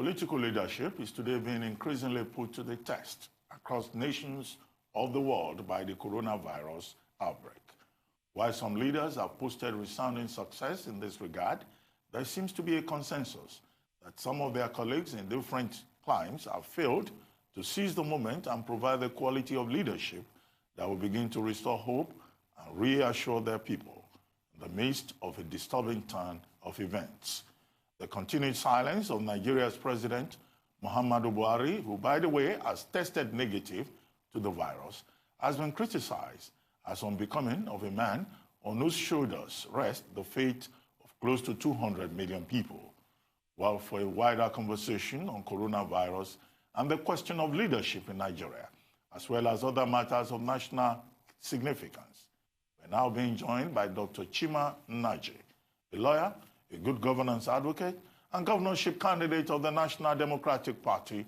Political leadership is today being increasingly put to the test across nations of the world by the coronavirus outbreak. While some leaders have posted resounding success in this regard, there seems to be a consensus that some of their colleagues in different climes have failed to seize the moment and provide the quality of leadership that will begin to restore hope and reassure their people in the midst of a disturbing turn of events. The continued silence of Nigeria's President Muhammadu Buhari, who, by the way, has tested negative to the virus, has been criticized as unbecoming of a man on whose shoulders rests the fate of close to 200 million people. While for a wider conversation on coronavirus and the question of leadership in Nigeria, as well as other matters of national significance, we're now being joined by Dr. Chima Nnaji, a lawyer, a good governance advocate, and governorship candidate of the National Democratic Party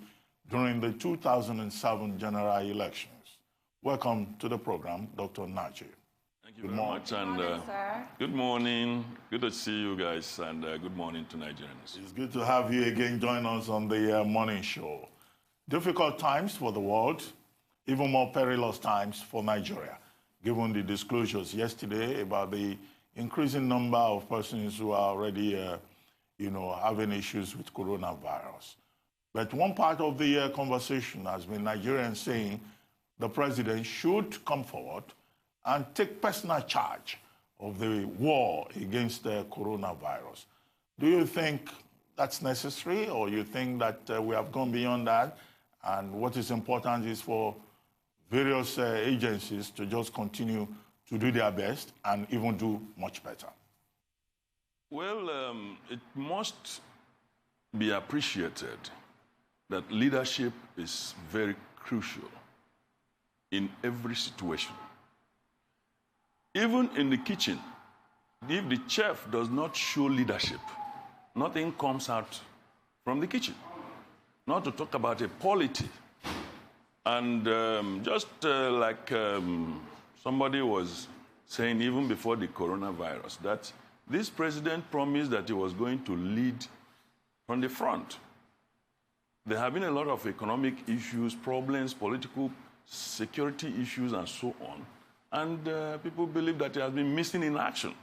during the 2007 general elections. Welcome to the program, Dr. Nnaji. Thank you very much, and good morning. Good to see you guys, and good morning to Nigerians. It's good to have you again join us on the morning show. Difficult times for the world, even more perilous times for Nigeria, given the disclosures yesterday about the increasing number of persons who are already, having issues with coronavirus. But one part of the conversation has been Nigerians saying the president should come forward and take personal charge of the war against the coronavirus. Do you think that's necessary, or you think that we have gone beyond that, and what is important is for various agencies to just continue to do their best and even do much better? Well, it must be appreciated that leadership is very crucial in every situation. Even in the kitchen, if the chef does not show leadership, nothing comes out from the kitchen. Not to talk about a polity. And somebody was saying even before the coronavirus, that this president promised that he was going to lead from the front. There have been a lot of economic issues, problems, political security issues, and so on. And people believe that he has been missing in action.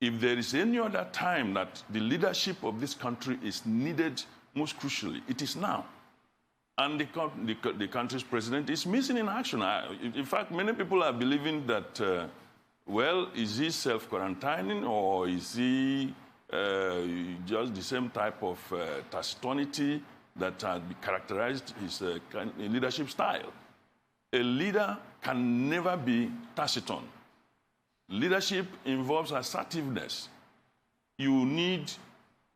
If there is any other time that the leadership of this country is needed most crucially, it is now. And the country's president is missing in action. In fact, many people are believing that, is he self-quarantining, or is he just the same type of taciturnity that had characterized his leadership style? A leader can never be taciturn. Leadership involves assertiveness. You need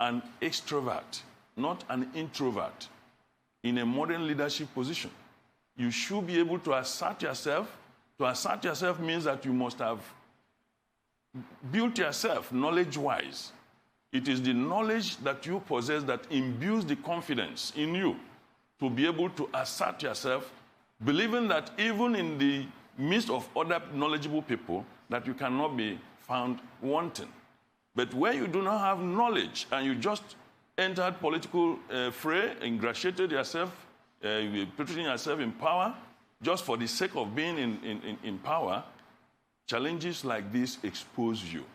an extrovert, not an introvert, in a modern leadership position. You should be able to assert yourself. To assert yourself means that you must have built yourself knowledge-wise. It is the knowledge that you possess that imbues the confidence in you to be able to assert yourself, believing that even in the midst of other knowledgeable people, that you cannot be found wanting. But where you do not have knowledge and you just entered political fray, ingratiated yourself, putting yourself in power just for the sake of being in power, challenges like this expose you.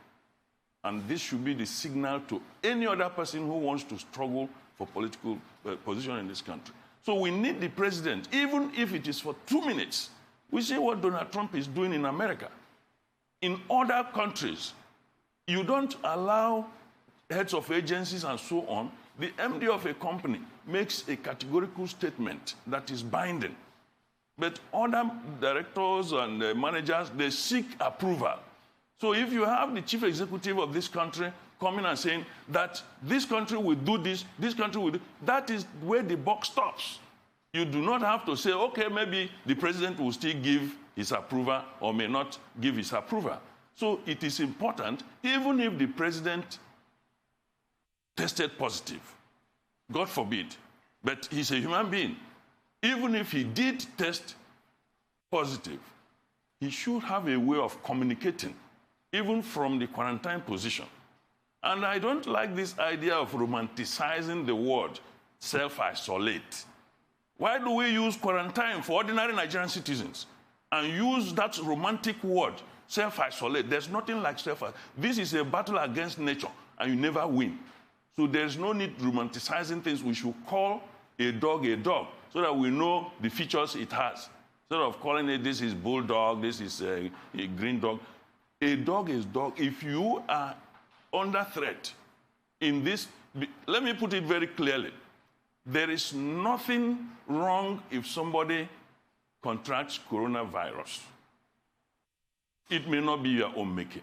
And this should be the signal to any other person who wants to struggle for political position in this country. So we need the president, even if it is for 2 minutes. We see what Donald Trump is doing in America. In other countries, you don't allow heads of agencies and so on. The MD of a company makes a categorical statement that is binding. But other directors and managers, they seek approval. So if you have the chief executive of this country coming and saying that this country will do this country will do, that is where the buck stops. You do not have to say, okay, maybe the president will still give his approval or may not give his approval. So it is important, even if the president tested positive, God forbid, but he's a human being. Even if he did test positive, he should have a way of communicating, even from the quarantine position. And I don't like this idea of romanticizing the word self-isolate. Why do we use quarantine for ordinary Nigerian citizens and use that romantic word, self-isolate? There's nothing like self-isolate. This is a battle against nature, and you never win. So there's no need romanticizing things. We should call a dog so that we know the features it has. Instead of calling it, this is bulldog, this is a green dog. A dog is dog. If you are under threat in this, let me put it very clearly. There is nothing wrong if somebody contracts coronavirus. It may not be your own making.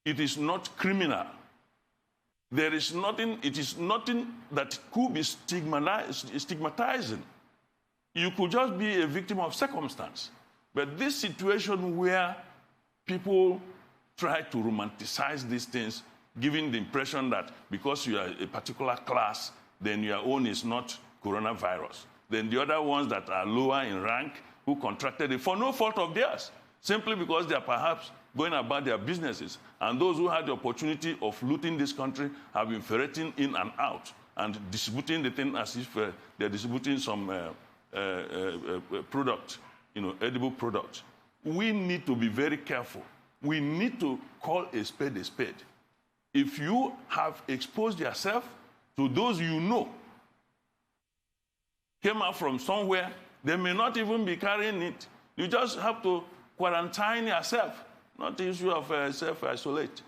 It is not criminal. There is nothing, it is nothing that could be stigmatizing. You could just be a victim of circumstance. But this situation where people try to romanticize these things, giving the impression that because you are a particular class, then your own is not coronavirus. Then the other ones that are lower in rank who contracted it for no fault of theirs, simply because they are perhaps going about their businesses. And those who had the opportunity of looting this country have been ferreting in and out and distributing the thing as if they're distributing some product, edible product. We need to be very careful. We need to call a spade a spade. If you have exposed yourself to those you know, came out from somewhere, they may not even be carrying it. You just have to quarantine yourself, not the issue of self-isolate.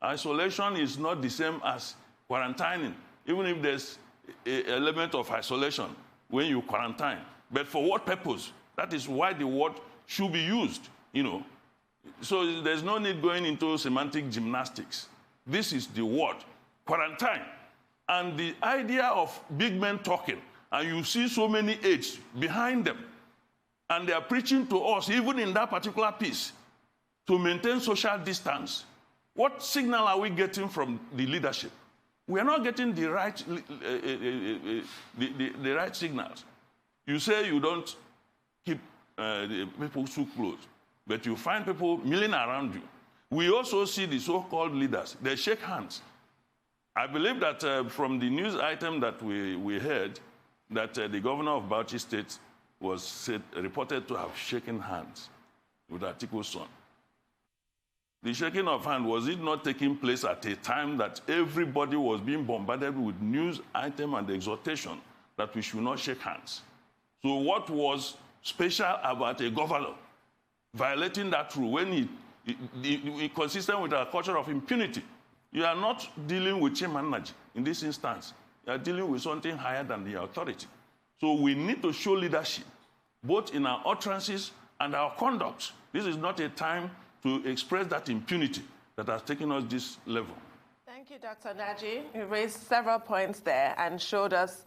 Isolation is not the same as quarantining, even if there's an element of isolation when you quarantine. But for what purpose? That is why the word should be used, So there's no need going into semantic gymnastics. This is the word, quarantine. And the idea of big men talking, and you see so many aides behind them, and they are preaching to us, even in that particular piece, to maintain social distance. What signal are we getting from the leadership? We are not getting the right, the right signals. You say you don't keep people too close, but you find people milling around you. We also see the so-called leaders. They shake hands. I believe that from the news item that we heard, that the governor of Bauchi State was reported to have shaken hands with Atiku's son. The shaking of hand, was it not taking place at a time that everybody was being bombarded with news item and exhortation that we should not shake hands? So what was special about a governor violating that rule when he consistent with our culture of impunity? You are not dealing with Chima Nnaji in this instance. You are dealing with something higher than the authority. So we need to show leadership, both in our utterances and our conduct. This is not a time to express that impunity that has taken us this level. Thank you, Dr. Nnaji. You raised several points there and showed us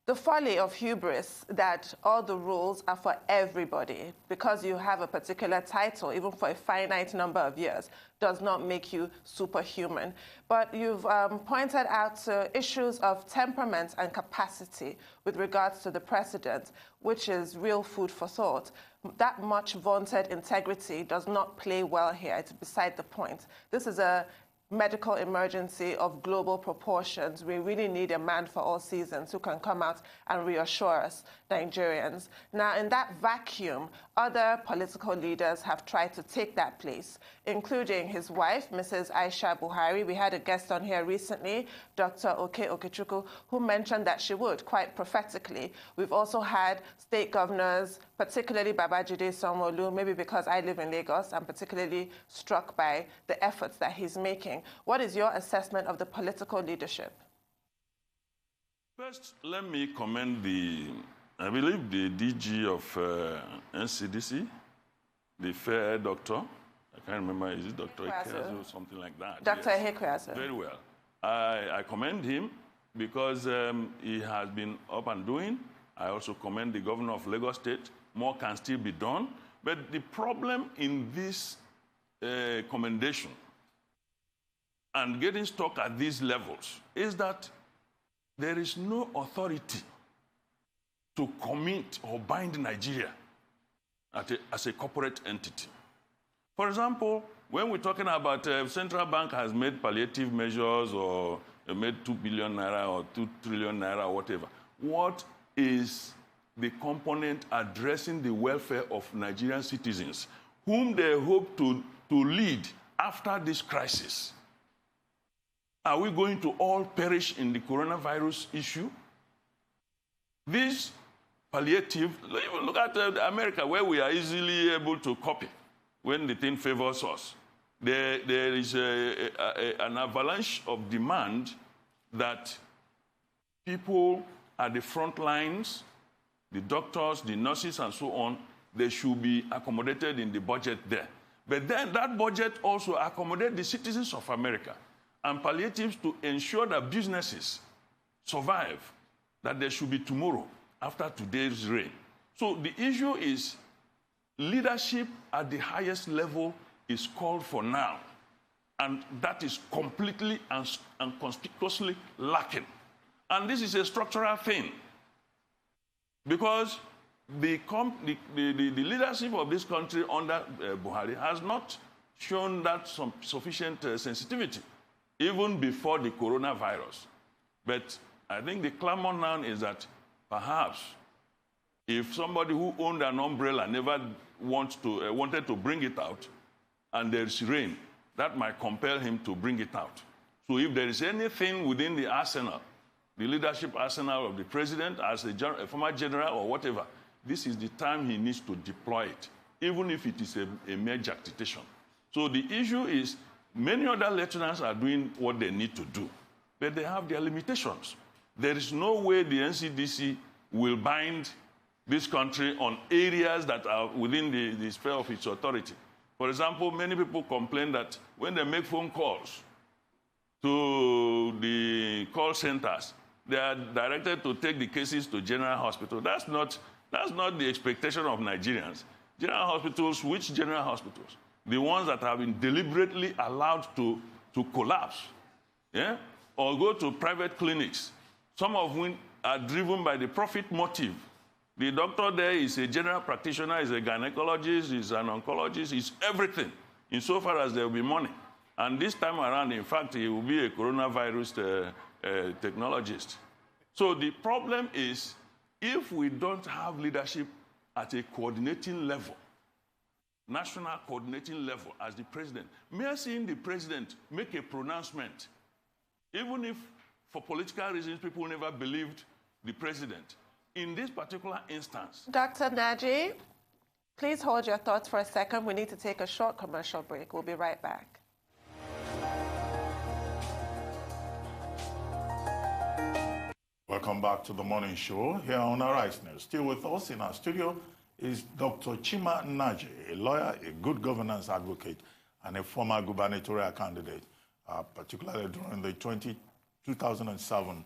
the folly of hubris that all the rules are for everybody. Because you have a particular title, even for a finite number of years, does not make you superhuman. But you've pointed out issues of temperament and capacity with regards to the president, which is real food for thought. That much vaunted integrity does not play well here. It's beside the point. This is a medical emergency of global proportions. We really need a man for all seasons who can come out and reassure us, Nigerians. Now, in that vacuum, other political leaders have tried to take that place, including his wife, Mrs. Aisha Buhari. We had a guest on here recently, Dr. Oke Okechukwu, who mentioned that she would, quite prophetically. We've also had state governors, particularly Babajide Sanwo-Olu, maybe because I live in Lagos, I'm particularly struck by the efforts that he's making. What is your assessment of the political leadership? First, let me commend I believe the DG of NCDC, the fair doctor. I can't remember, is it Dr. Ikweazu or something like that? Dr. Ikweazu. Very well. I commend him because he has been up and doing. I also commend the governor of Lagos State. More can still be done. But the problem in this commendation and getting stuck at these levels is that there is no authority to commit or bind Nigeria as a corporate entity. For example, when we're talking about central bank has made palliative measures or made 2 billion naira or 2 trillion naira or whatever, what is the component addressing the welfare of Nigerian citizens, whom they hope to lead after this crisis. Are we going to all perish in the coronavirus issue? This palliative, look at America, where we are easily able to copy when the thing favors us. There is an avalanche of demand that people at the front lines, the doctors, the nurses, and so on, they should be accommodated in the budget there. But then that budget also accommodates the citizens of America and palliatives to ensure that businesses survive, that there should be tomorrow after today's reign. So the issue is leadership at the highest level is called for now. And that is completely and conspicuously lacking. And this is a structural thing. Because the leadership of this country under Buhari has not shown that some sufficient sensitivity, even before the coronavirus. But I think the clamor now is that perhaps if somebody who owned an umbrella never wanted to bring it out, and there's rain, that might compel him to bring it out. So if there is anything within the arsenal, the leadership arsenal of the president as a former general or whatever, this is the time he needs to deploy it, even if it is a mere agitation. So the issue is many other lieutenants are doing what they need to do, but they have their limitations. There is no way the NCDC will bind this country on areas that are within the sphere of its authority. For example, many people complain that when they make phone calls to the call centers, they are directed to take the cases to general hospital. That's not the expectation of Nigerians. General hospitals, which general hospitals? The ones that have been deliberately allowed to collapse, yeah? Or go to private clinics, some of whom are driven by the profit motive. The doctor there is a general practitioner, is a gynecologist, is an oncologist, is everything, insofar as there will be money. And this time around, in fact, he will be a coronavirus technologist. So the problem is, if we don't have leadership at a coordinating level, national coordinating level as the president, mere seeing the president make a pronouncement, even if for political reasons people never believed the president, in this particular instance. Dr. Nnaji, please hold your thoughts for a second. We need to take a short commercial break. We'll be right back. Welcome back to the morning show here on Arise News. Still with us in our studio is Dr. Chima Nnaji, a lawyer, a good governance advocate, and a former gubernatorial candidate, particularly during the 2007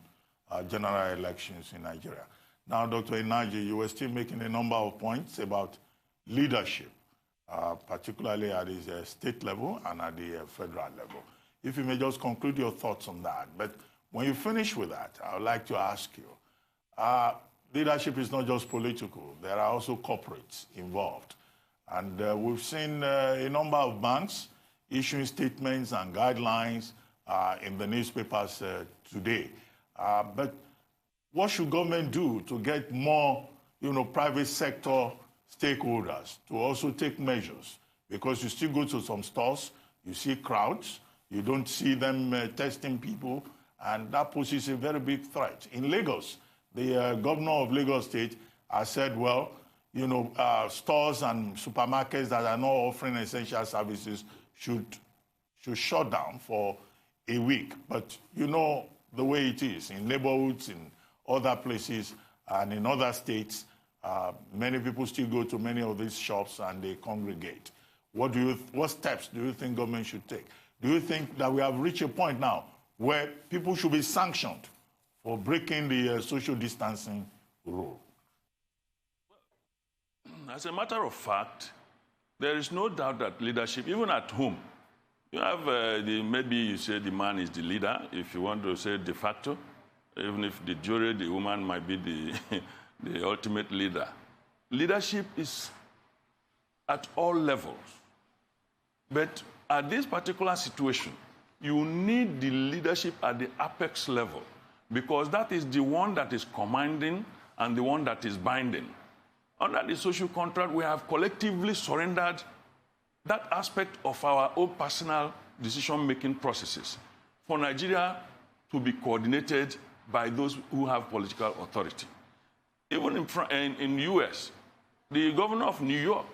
general elections in Nigeria. Now, Dr. Nnaji, you were still making a number of points about leadership, particularly at the state level and at the federal level. If you may just conclude your thoughts on that. But when you finish with that, I would like to ask you, leadership is not just political. There are also corporates involved. And we've seen a number of banks issuing statements and guidelines in the newspapers today. But what should government do to get more, private sector stakeholders to also take measures? Because you still go to some stores, you see crowds, you don't see them testing people, and that poses a very big threat. In Lagos, the governor of Lagos State has said, well, stores and supermarkets that are not offering essential services should shut down for a week. But you know the way it is in neighborhoods, in other places, and in other states, many people still go to many of these shops and they congregate. What steps do you think government should take? Do you think that we have reached a point now where people should be sanctioned for breaking the social distancing rule? As a matter of fact, there is no doubt that leadership, even at home, you have maybe you say the man is the leader, if you want to say de facto, even if the jury, the woman might be the ultimate leader. Leadership is at all levels. But at this particular situation, you need the leadership at the apex level, because that is the one that is commanding and the one that is binding. Under the social contract, we have collectively surrendered that aspect of our own personal decision-making processes for Nigeria to be coordinated by those who have political authority. Even in the U.S., the governor of New York,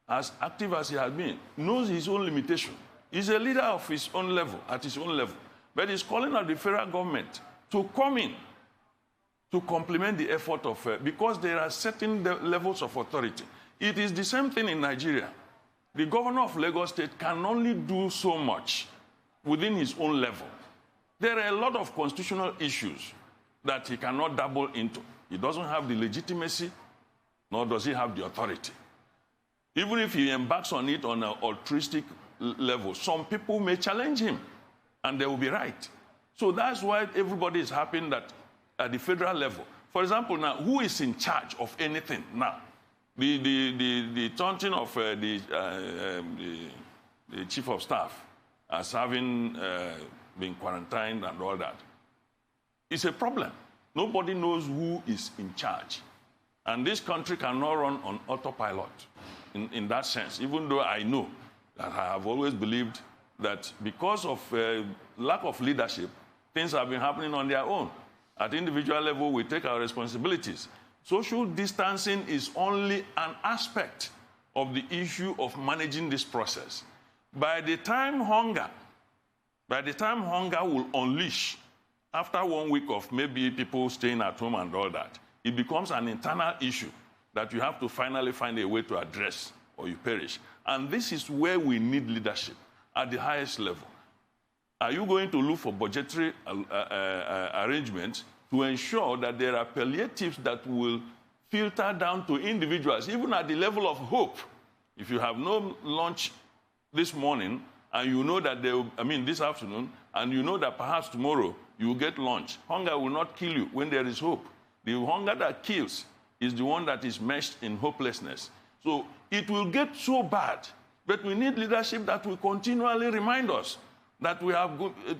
as active as he has been, knows his own limitation. He's a leader of his own level, at his own level. But he's calling on the federal government to come in to complement the effort of, because there are certain levels of authority. It is the same thing in Nigeria. The governor of Lagos State can only do so much within his own level. There are a lot of constitutional issues that he cannot dabble into. He doesn't have the legitimacy, nor does he have the authority. Even if he embarks on it on an altruistic level, some people may challenge him, and they will be right. So that's why everybody is happy that at the federal level. For example, now, who is in charge of anything now? The taunting of the chief of staff as having been quarantined and all that. It's a problem. Nobody knows who is in charge. And this country cannot run on autopilot in that sense, even though I know that I have always believed that because of lack of leadership, things have been happening on their own. At individual level, we take our responsibilities. Social distancing is only an aspect of the issue of managing this process. By the time hunger will unleash, after 1 week of maybe people staying at home and all that, it becomes an internal issue that you have to finally find a way to address or you perish. And this is where we need leadership at the highest level. Are you going to look for budgetary arrangements to ensure that there are palliatives that will filter down to individuals, even at the level of hope? If you have no lunch this morning, and you know that this afternoon, and you know that perhaps tomorrow you will get lunch, hunger will not kill you when there is hope. The hunger that kills is the one that is meshed in hopelessness. So it will get so bad, but we need leadership that will continually remind us that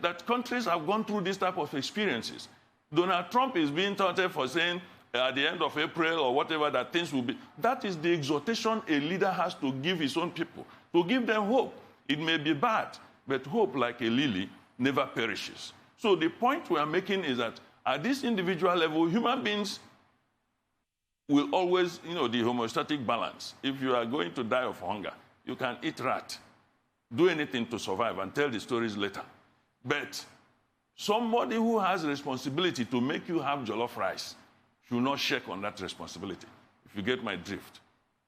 that countries have gone through this type of experiences. Donald Trump is being taunted for saying at the end of April or whatever that things will be. That is the exhortation a leader has to give his own people, to give them hope. It may be bad, but hope, like a lily, never perishes. So the point we are making is that at this individual level, human beings will always, the homeostatic balance. If you are going to die of hunger, you can eat rat, do anything to survive and tell the stories later. But somebody who has responsibility to make you have jollof rice should not shirk on that responsibility, if you get my drift.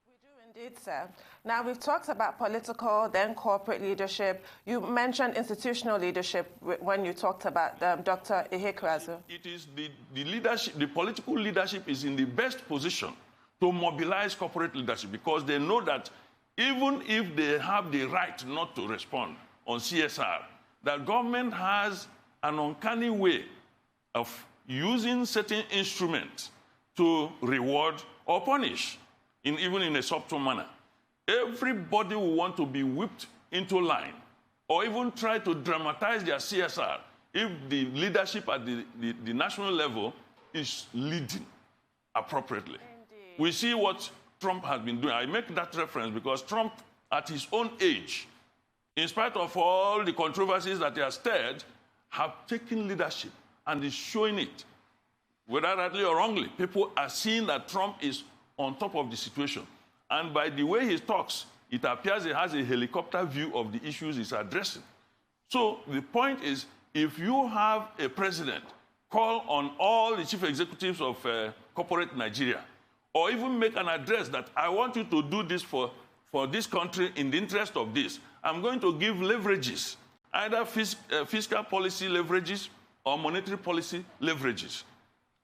We do indeed, sir. Now, we've talked about political, then corporate leadership. You mentioned institutional leadership when you talked about Dr. Ihekweazu. It is the leadership, the political leadership is in the best position to mobilize corporate leadership because they know that even if they have the right not to respond on CSR, that government has an uncanny way of using certain instruments to reward or punish, even in a subtle manner. Everybody will want to be whipped into line or even try to dramatize their CSR if the leadership at the national level is leading appropriately. Indeed. We see what Trump has been doing. I make that reference because Trump, at his own age, in spite of all the controversies that he has stirred, have taken leadership and is showing it. Whether rightly or wrongly, people are seeing that Trump is on top of the situation. And by the way he talks, it appears he has a helicopter view of the issues he's addressing. So the point is, if you have a president call on all the chief executives of corporate Nigeria, or even make an address that I want you to do this for this country in the interest of this, I'm going to give leverages, either fiscal policy leverages or monetary policy leverages.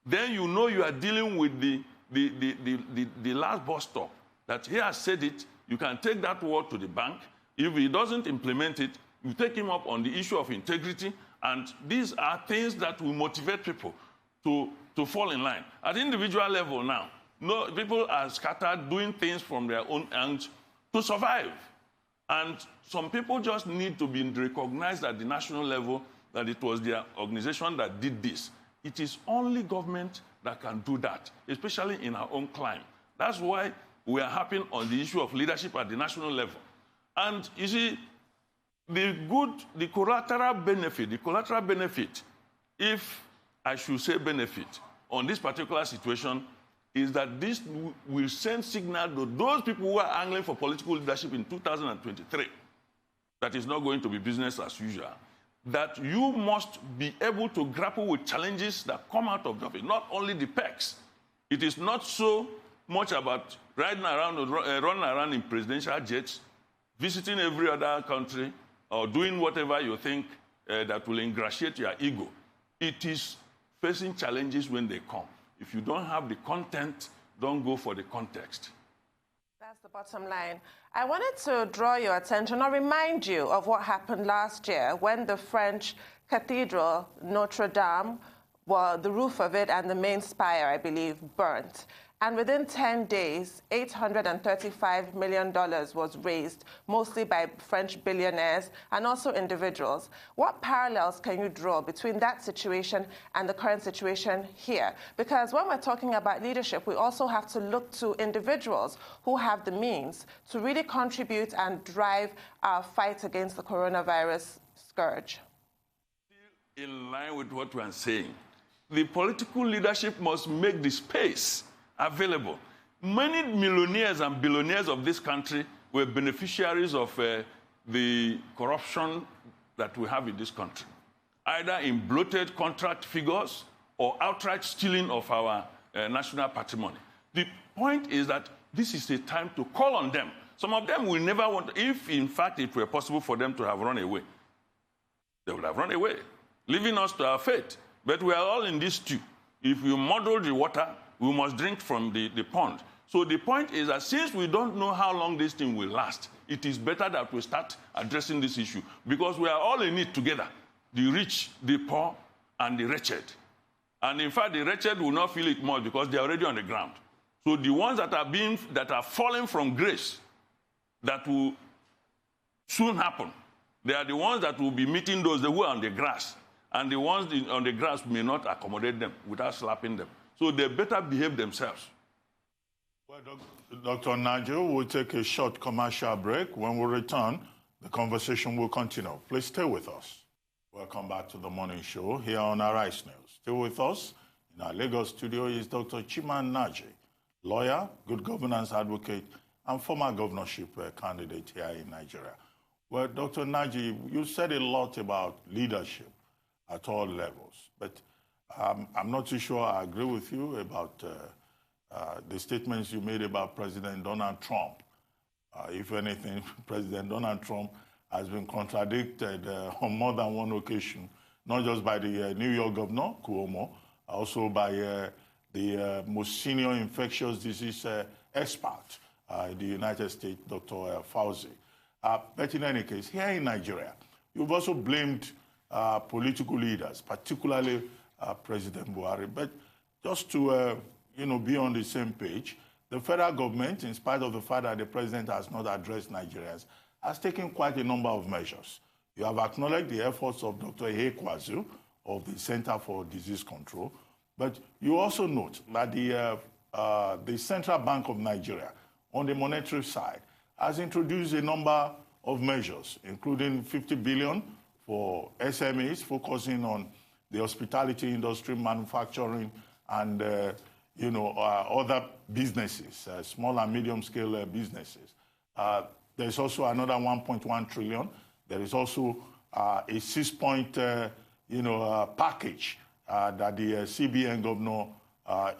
Then you know you are dealing with the last bus stop, that he has said it, you can take that word to the bank. If he doesn't implement it, you take him up on the issue of integrity, and these are things that will motivate people to fall in line. At the individual level now, no, people are scattered doing things from their own ends to survive. And some people just need to be recognized at the national level that it was their organization that did this. It is only government that can do that, especially in our own climate. That's why we are harping on the issue of leadership at the national level. And you see, the collateral benefit, if I should say benefit, on this particular situation is that this will send signal to those people who are angling for political leadership in 2023 that is not going to be business as usual, that you must be able to grapple with challenges that come out of government, not only the perks. It is not so much about running around in presidential jets, visiting every other country, or doing whatever you think that will ingratiate your ego. It is facing challenges when they come. If you don't have the content, don't go for the context. That's the bottom line. I wanted to draw your attention or remind you of what happened last year when the French cathedral, Notre Dame, well, the roof of it and the main spire, I believe, burnt. And within 10 days, $835 million was raised, mostly by French billionaires and also individuals. What parallels can you draw between that situation and the current situation here? Because when we're talking about leadership, we also have to look to individuals who have the means to really contribute and drive our fight against the coronavirus scourge. In line with what we are saying, the political leadership must make the space available. Many millionaires and billionaires of this country were beneficiaries of the corruption that we have in this country, either in bloated contract figures or outright stealing of our national patrimony. The point is that this is a time to call on them. Some of them will never want, if in fact it were possible for them to have run away, they would have run away, leaving us to our fate. But we are all in this stew. If you muddle the water, we must drink from the pond. So the point is that since we don't know how long this thing will last, it is better that we start addressing this issue because we are all in it together, the rich, the poor, and the wretched. And in fact, the wretched will not feel it much because they are already on the ground. So the ones that are falling from grace, that will soon happen, they are the ones that will be meeting those who are on the grass. And the ones on the grass may not accommodate them without slapping them. So they better behave themselves. Well, Dr. Nnaji, we'll take a short commercial break. When we return, the conversation will continue. Please stay with us. Welcome back to the morning show here on Arise News. Still with us in our Lagos studio is Dr. Chima Nnaji, lawyer, good governance advocate, and former governorship candidate here in Nigeria. Well, Dr. Nnaji, you said a lot about leadership at all levels, but I'm not too sure I agree with you about the statements you made about President Donald Trump. If anything, President Donald Trump has been contradicted on more than one occasion, not just by the New York governor, Cuomo, also by the most senior infectious disease expert in the United States, Dr. Fauci. But in any case, here in Nigeria, you've also blamed political leaders, particularly President Buhari. But just to be on the same page, the federal government, in spite of the fact that the president has not addressed Nigerians, has taken quite a number of measures. You have acknowledged the efforts of Dr. Kwazu of the Center for Disease Control, but you also note that the Central Bank of Nigeria, on the monetary side, has introduced a number of measures, including 50 billion for SMEs, focusing on the hospitality industry, manufacturing, and other businesses, small and medium-scale businesses. There's also another 1.1 trillion. There is also a 6-point package that the CBN governor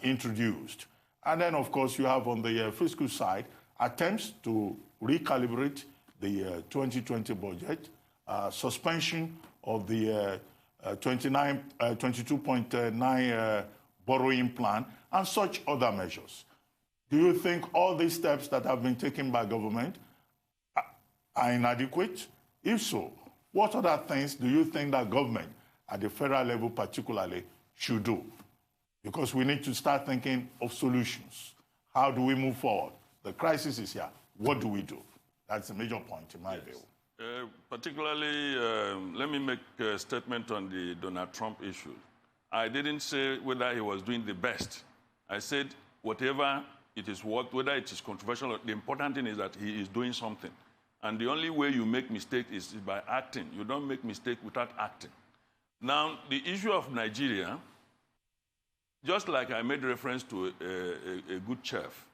introduced. And then, of course, you have on the fiscal side attempts to recalibrate the 2020 budget, suspension of the 22.9 borrowing plan, and such other measures. Do you think all these steps that have been taken by government are inadequate? If so, what other things do you think that government, at the federal level particularly, should do? Because we need to start thinking of solutions. How do we move forward? The crisis is here. What do we do? That's a major point in my view. Particularly, let me make a statement on the Donald Trump issue. I didn't say whether he was doing the best. I said whatever it is worth, whether it is controversial, the important thing is that he is doing something. And the only way you make mistake is by acting. You don't make mistake without acting. Now, the issue of Nigeria, just like I made reference to a good chef,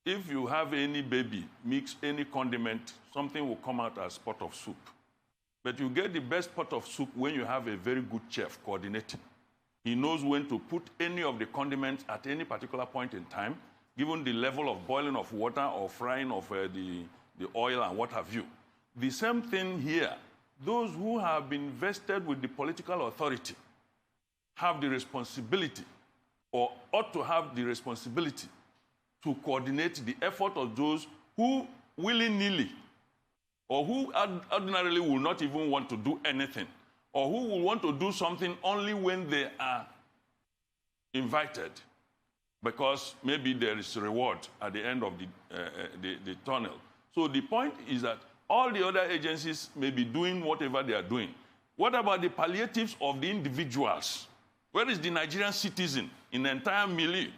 if you have any baby, mix any condiment, something will come out as pot of soup. But you get the best pot of soup when you have a very good chef coordinating. He knows when to put any of the condiments at any particular point in time, given the level of boiling of water or frying of the oil and what have you. The same thing here. Those who have been vested with the political authority have the responsibility, or ought to have the responsibility, to coordinate the effort of those who willy-nilly, or who ordinarily will not even want to do anything, or who will want to do something only when they are invited, because maybe there is a reward at the end of the tunnel. So the point is that all the other agencies may be doing whatever they are doing. What about the palliatives of the individuals? Where is the Nigerian citizen in the entire milieu?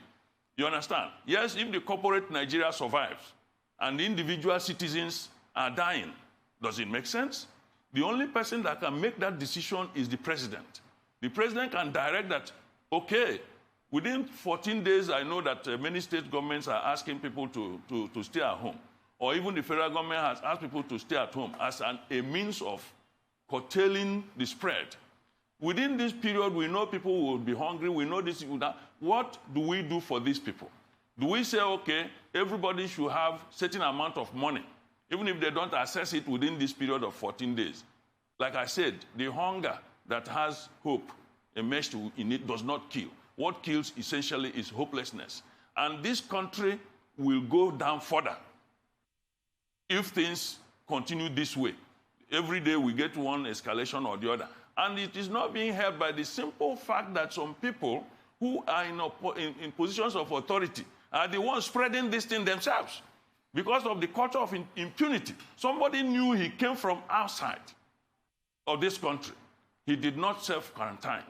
You understand? Yes, if the corporate Nigeria survives and the individual citizens are dying, does it make sense? The only person that can make that decision is the president. The president can direct that, okay, within 14 days, I know that many state governments are asking people to stay at home. Or even the federal government has asked people to stay at home as a means of curtailing the spread. Within this period, we know people will be hungry, we know this, that. What do we do for these people? Do we say, okay, everybody should have a certain amount of money, even if they don't access it within this period of 14 days? Like I said, the hunger that has hope enmeshed in it does not kill. What kills essentially is hopelessness. And this country will go down further if things continue this way. Every day we get one escalation or the other. And it is not being helped by the simple fact that some people who are in positions of authority are the ones spreading this thing themselves because of the culture of impunity. Somebody knew he came from outside of this country. He did not self-quarantine.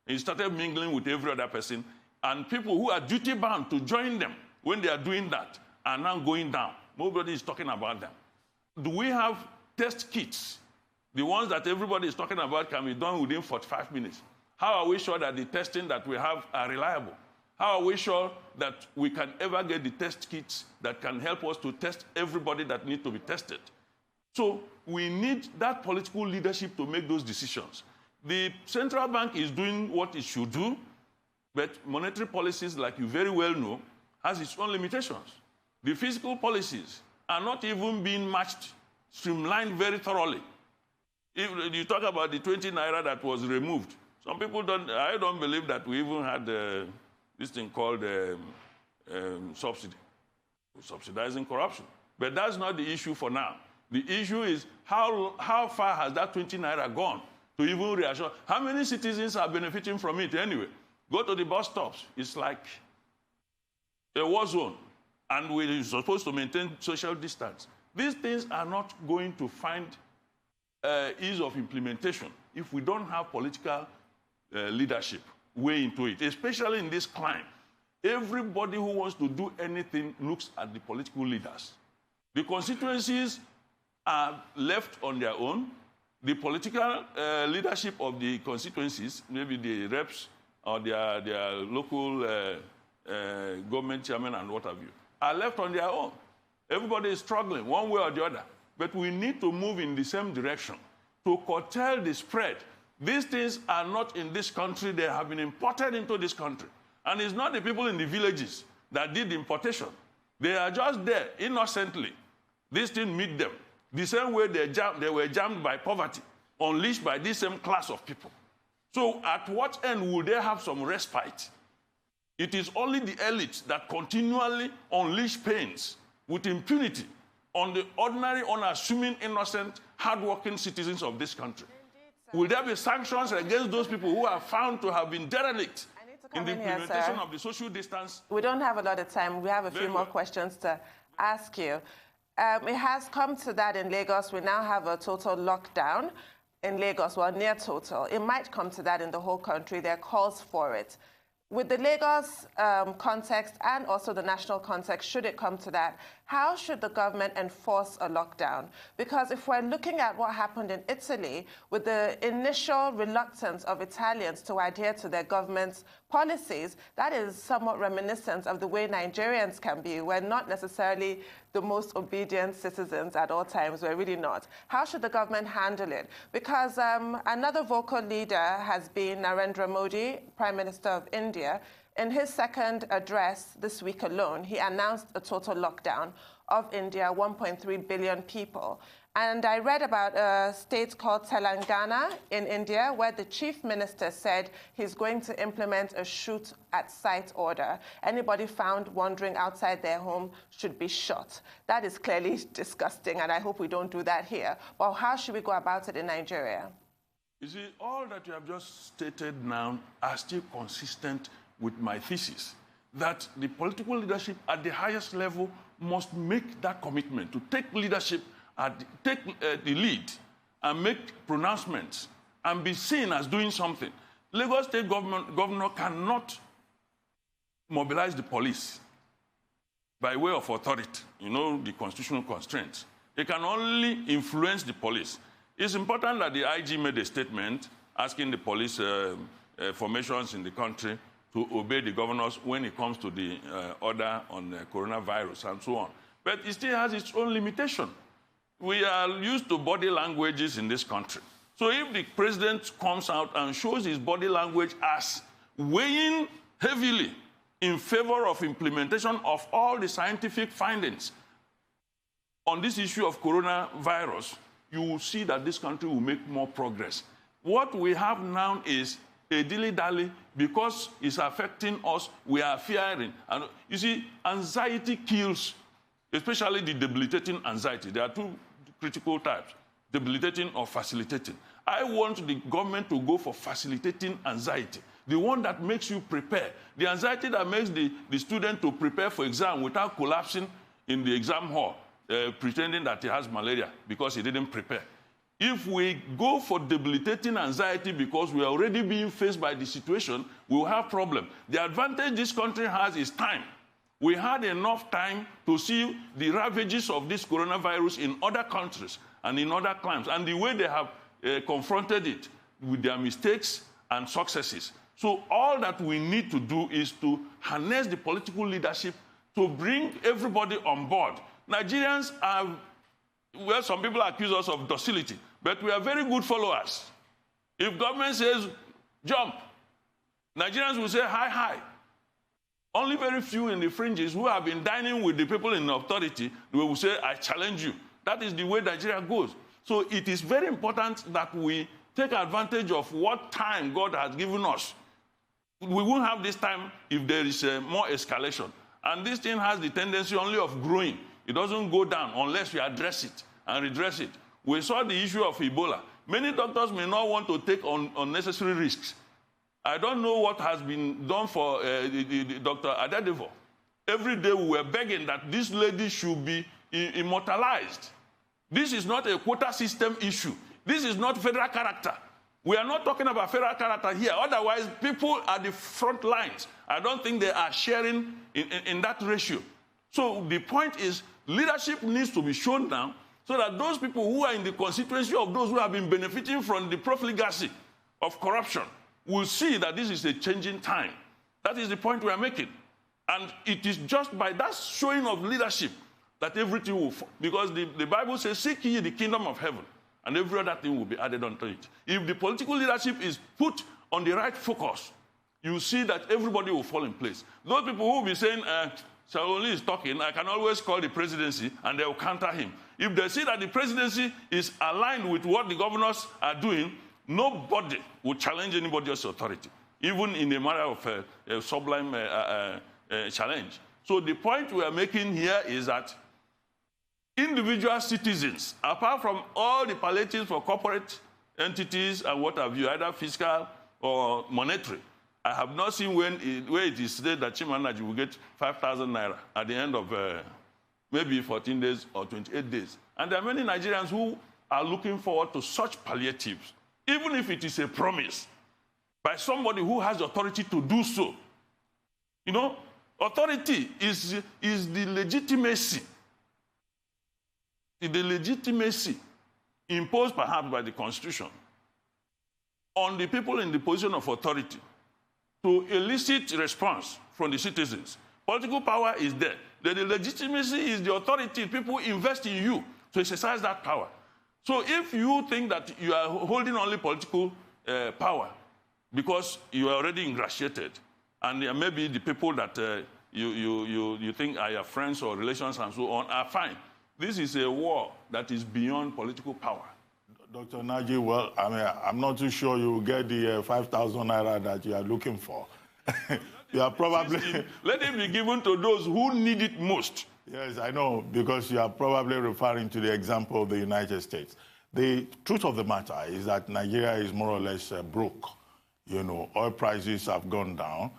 He started mingling with every other person, and people who are duty-bound to join them when they are doing that are now going down. Nobody is talking about them. Do we have test kits? The ones that everybody is talking about can be done within 45 minutes. How are we sure that the testing that we have are reliable? How are we sure that we can ever get the test kits that can help us to test everybody that needs to be tested? So we need that political leadership to make those decisions. The central bank is doing what it should do, but monetary policies, like you very well know, has its own limitations. The fiscal policies are not even being matched, streamlined very thoroughly. If you talk about the 20 naira that was removed, some people I don't believe that we even had this thing called subsidy, subsidizing corruption. But that's not the issue for now. The issue is how far has that 20 naira gone to even reassure? How many citizens are benefiting from it anyway? Go to the bus stops. It's like a war zone. And we're supposed to maintain social distance. These things are not going to find ease of implementation if we don't have political leadership way into it, especially in this climate. Everybody who wants to do anything looks at the political leaders. The constituencies are left on their own. The political leadership of the constituencies, maybe the reps or their local government chairman and what have you, are left on their own. Everybody is struggling one way or the other. But we need to move in the same direction to curtail the spread. These things are not in this country. They have been imported into this country. And it's not the people in the villages that did the importation. They are just there innocently. This thing meet them. The same way they were jammed by poverty, unleashed by this same class of people. So at what end will they have some respite? It is only the elites that continually unleash pains with impunity on the ordinary, unassuming, innocent, hardworking citizens of this country. Indeed, will there be sanctions against those people who are found to have been derelict in the implementation of the social distance? We don't have a lot of time. We have a few more questions to ask you. It has come to that in Lagos. We now have a total lockdown. in Lagos, well, near total. It might come to that in the whole country. There are calls for it. With the Lagos context and also the national context, should it come to that, how should the government enforce a lockdown? Because if we're looking at what happened in Italy, with the initial reluctance of Italians to adhere to their government's policies, that is somewhat reminiscent of the way Nigerians can be. We're not necessarily the most obedient citizens at all times. We're really not. How should the government handle it? Because another vocal leader has been Narendra Modi, Prime Minister of India. In his second address this week alone, he announced a total lockdown of India, 1.3 billion people. And I read about a state called Telangana in India, where the chief minister said he's going to implement a shoot-at-sight order. Anybody found wandering outside their home should be shot. That is clearly disgusting, and I hope we don't do that here. But how should we go about it in Nigeria? You see, all that you have just stated now are still consistent with my thesis, that the political leadership at the highest level must make that commitment to take leadership, take the lead, and make pronouncements, and be seen as doing something. Lagos State governor cannot mobilize the police by way of authority, you know, the constitutional constraints. They can only influence the police. It's important that the IG made a statement asking the police formations in the country to obey the governors when it comes to the order on coronavirus and so on. But it still has its own limitation. We are used to body languages in this country. So if the president comes out and shows his body language as weighing heavily in favor of implementation of all the scientific findings on this issue of coronavirus, you will see that this country will make more progress. What we have now is a dilly-dally because it's affecting us, we are fearing. And you see, anxiety kills, especially the debilitating anxiety. There are two critical types, debilitating or facilitating. I want the government to go for facilitating anxiety, the one that makes you prepare. The anxiety that makes the student to prepare for exam without collapsing in the exam hall, pretending that he has malaria because he didn't prepare. If we go for debilitating anxiety because we are already being faced by the situation, we will have problem. The advantage this country has is time. We had enough time to see the ravages of this coronavirus in other countries and in other climes, and the way they have confronted it with their mistakes and successes. So all that we need to do is to harness the political leadership to bring everybody on board. Nigerians are, well, some people accuse us of docility, but we are very good followers. If government says jump, Nigerians will say hi, hi. Only very few in the fringes who have been dining with the people in authority will say, I challenge you. That is the way Nigeria goes. So it is very important that we take advantage of what time God has given us. We won't have this time if there is more escalation. And this thing has the tendency only of growing. It doesn't go down unless we address it and redress it. We saw the issue of Ebola. Many doctors may not want to take unnecessary risks. I don't know what has been done for Dr. Adadevo. Every day we were begging that this lady should be immortalized. This is not a quota system issue. This is not federal character. We are not talking about federal character here. Otherwise, people at the front lines, I don't think they are sharing in that ratio. So the point is, leadership needs to be shown now so that those people who are in the constituency of those who have been benefiting from the profligacy of corruption will see that this is a changing time. That is the point we are making. And it is just by that showing of leadership that everything will fall. Because the Bible says, seek ye the kingdom of heaven, and every other thing will be added unto it. If the political leadership is put on the right focus, you see that everybody will fall in place. Those people who will be saying, Shaoli is talking, I can always call the presidency, and they will counter him. If they see that the presidency is aligned with what the governors are doing, nobody will challenge anybody else's authority, even in a matter of a sublime challenge. So the point we are making here is that individual citizens, apart from all the palliatives for corporate entities and what have you, either fiscal or monetary, I have not seen where it is said that Chima Nnaji will get 5,000 naira at the end of maybe 14 days or 28 days. And there are many Nigerians who are looking forward to such palliatives, even if it is a promise by somebody who has the authority to do so. You know, authority is the legitimacy. The legitimacy imposed perhaps by the Constitution on the people in the position of authority to elicit response from the citizens. Political power is there. The legitimacy is the authority. People invest in you to exercise that power. So if you think that you are holding only political power because you are already ingratiated, and maybe the people that you think are your friends or relations and so on are fine, this is a war that is beyond political power. Dr. Nnaji, well, I mean, I'm not too sure you will get the 5,000 naira that you are looking for. You are probably... Let it be given to those who need it most. Yes, I know, because you are probably referring to the example of the United States. The truth of the matter is that Nigeria is more or less broke. You know, oil prices have gone down,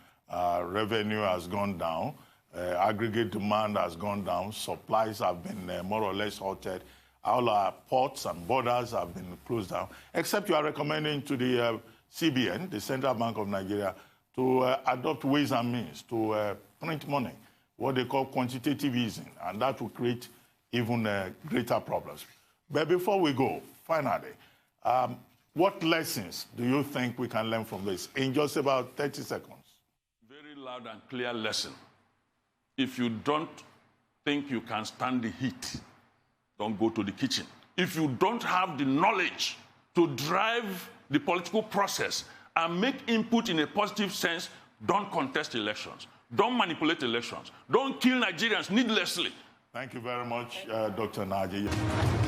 revenue has gone down, aggregate demand has gone down, supplies have been more or less halted. All our ports and borders have been closed down, except you are recommending to the CBN, the Central Bank of Nigeria, to adopt ways and means to print money, what they call quantitative easing, and that will create even greater problems. But before we go, finally, what lessons do you think we can learn from this in just about 30 seconds? Very loud and clear lesson. If you don't think you can stand the heat, don't go to the kitchen. If you don't have the knowledge to drive the political process and make input in a positive sense, don't contest elections. Don't manipulate elections. Don't kill Nigerians needlessly. Thank you very much, Dr. Nnaji.